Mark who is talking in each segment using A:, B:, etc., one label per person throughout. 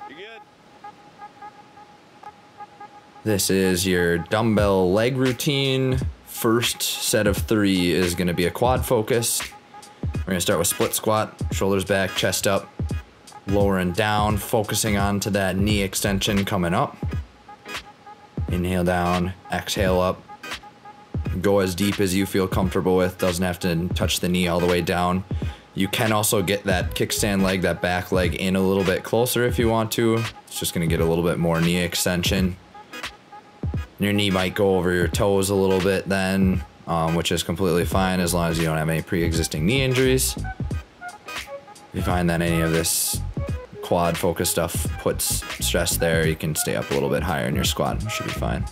A: You good?
B: This is your dumbbell leg routine. First set of 3 is going to be a quad focus. We're going to start with split squat, shoulders back, chest up, lowering down, focusing onto that knee extension coming up. Inhale down, exhale up. Go as deep as you feel comfortable with. Doesn't have to touch the knee all the way down. You can also get that kickstand leg, that back leg in a little bit closer if you want to. It's just going to get a little bit more knee extension. Your knee might go over your toes a little bit then, which is completely fine as long as you don't have any pre-existing knee injuries. If you find that any of this quad focus stuff puts stress there, you can stay up a little bit higher in your squat. It should be fine.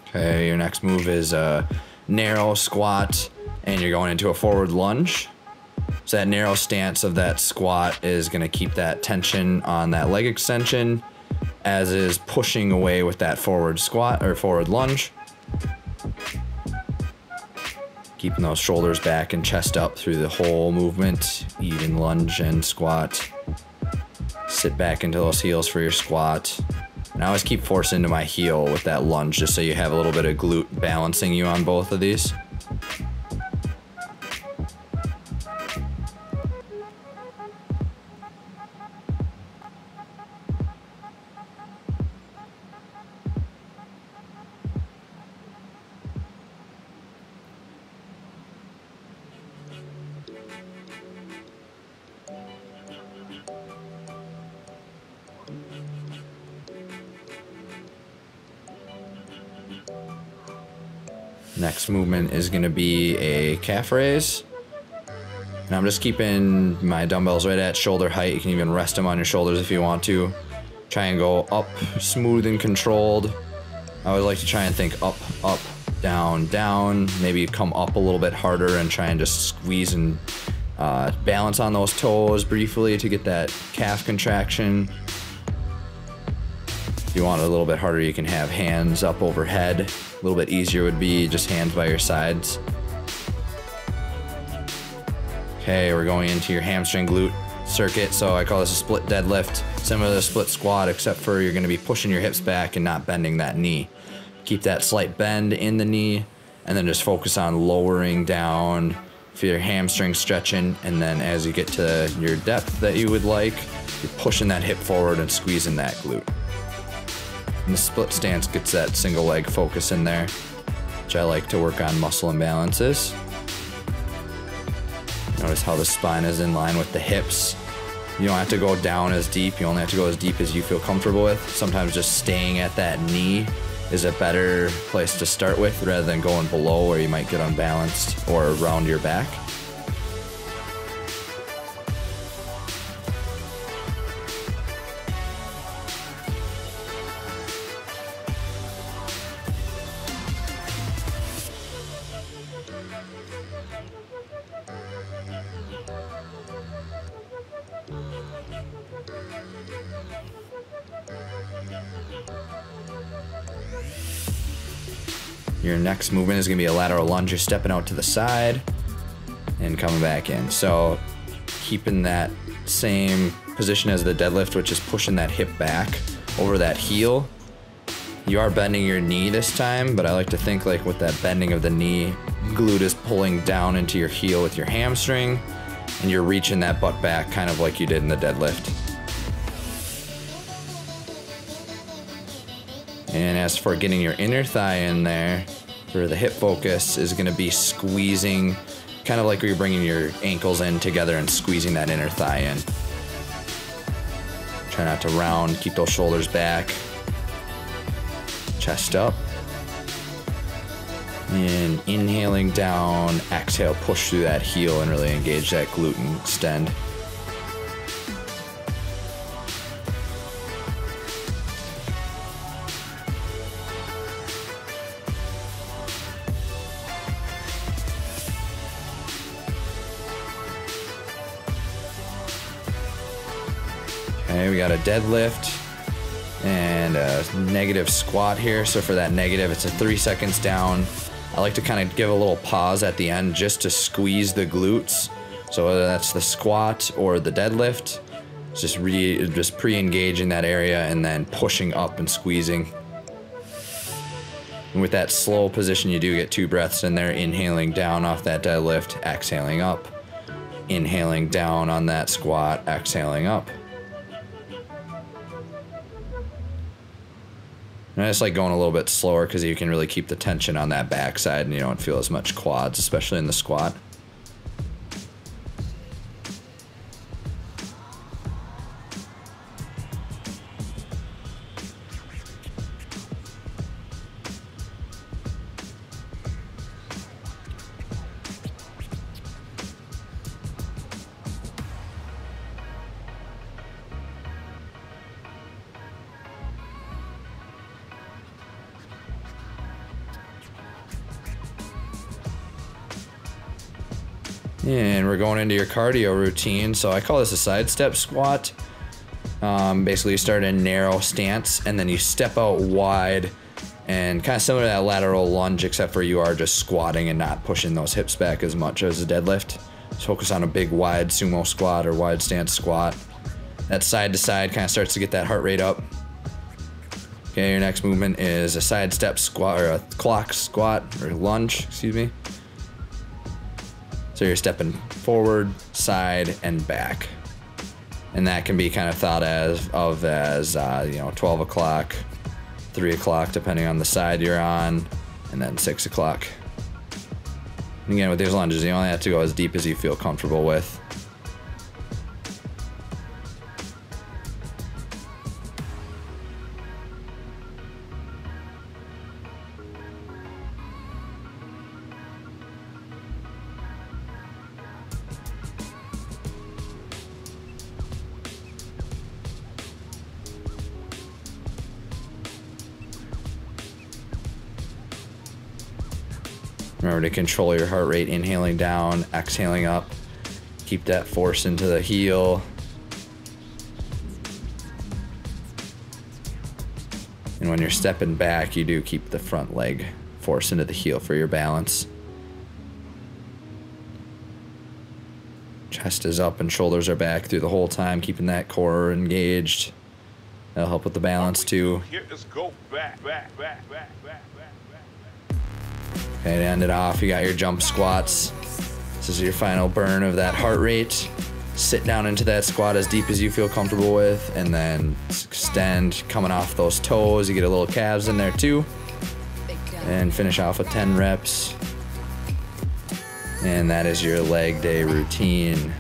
B: Okay, your next move is a narrow squat, and you're going into a forward lunge. So that narrow stance of that squat is going to keep that tension on that leg extension, as is pushing away with that forward squat or forward lunge. Keeping those shoulders back and chest up through the whole movement, even lunge and squat. Sit back into those heels for your squat. And I always keep forcing into my heel with that lunge just so you have a little bit of glute balancing you on both of these. Next movement is going to be a calf raise. And I'm just keeping my dumbbells right at shoulder height. You can even rest them on your shoulders if you want to. Try and go up, smooth and controlled. I always like to try and think up, up, down, down. Maybe come up a little bit harder and try and just squeeze and balance on those toes briefly to get that calf contraction. If you want it a little bit harder, you can have hands up overhead. A little bit easier would be just hands by your sides. Okay, we're going into your hamstring glute circuit. So I call this a split deadlift, similar to a split squat, except for you're gonna be pushing your hips back and not bending that knee. Keep that slight bend in the knee, and then just focus on lowering down, feel your hamstring stretching, and then as you get to your depth that you would like, you're pushing that hip forward and squeezing that glute. And the split stance gets that single leg focus in there, which I like to work on muscle imbalances. Notice how the spine is in line with the hips. You don't have to go down as deep, you only have to go as deep as you feel comfortable with. Sometimes just staying at that knee is a better place to start with rather than going below where you might get unbalanced or around your back. Your next movement is going to be a lateral lunge. You're stepping out to the side and coming back in. So keeping that same position as the deadlift, which is pushing that hip back over that heel. You are bending your knee this time, but I like to think like with that bending of the knee, glute is pulling down into your heel with your hamstring, and you're reaching that butt back kind of like you did in the deadlift. And as for getting your inner thigh in there, for the hip focus is going to be squeezing, kind of like where you're bringing your ankles in together and squeezing that inner thigh in. Try not to round, keep those shoulders back, chest up. And inhaling down, exhale, push through that heel and really engage that glute and extend. Okay, we got a deadlift and a negative squat here. So for that negative, it's a 3 seconds down. I like to kind of give a little pause at the end just to squeeze the glutes. So whether that's the squat or the deadlift, it's just pre-engaging that area and then pushing up and squeezing. And with that slow position, you do get 2 breaths in there, inhaling down off that deadlift, exhaling up, inhaling down on that squat, exhaling up. And I just like going a little bit slower because you can really keep the tension on that backside and you don't feel as much quads, especially in the squat. And we're going into your cardio routine. So I call this a side step squat. Basically you start in a narrow stance and then you step out wide, and kind of similar to that lateral lunge, except for you are just squatting and not pushing those hips back as much as a deadlift. Just focus on a big wide sumo squat or wide stance squat. That side to side kind of starts to get that heart rate up. Okay, your next movement is a side step squat, or a clock squat, or lunge, excuse me. So you're stepping forward, side, and back. And that can be kind of thought as 12 o'clock, 3 o'clock, depending on the side you're on, and then 6 o'clock. And again, with these lunges, you only have to go as deep as you feel comfortable with. Remember to control your heart rate, inhaling down, exhaling up. Keep that force into the heel. And when you're stepping back, you do keep the front leg force into the heel for your balance. Chest is up and shoulders are back through the whole time, keeping that core engaged. That'll help with the balance too. Okay, to end it off, you got your jump squats. This is your final burn of that heart rate. Sit down into that squat as deep as you feel comfortable with, and then extend coming off those toes. You get a little calves in there too. And finish off with 10 reps. And that is your leg day routine.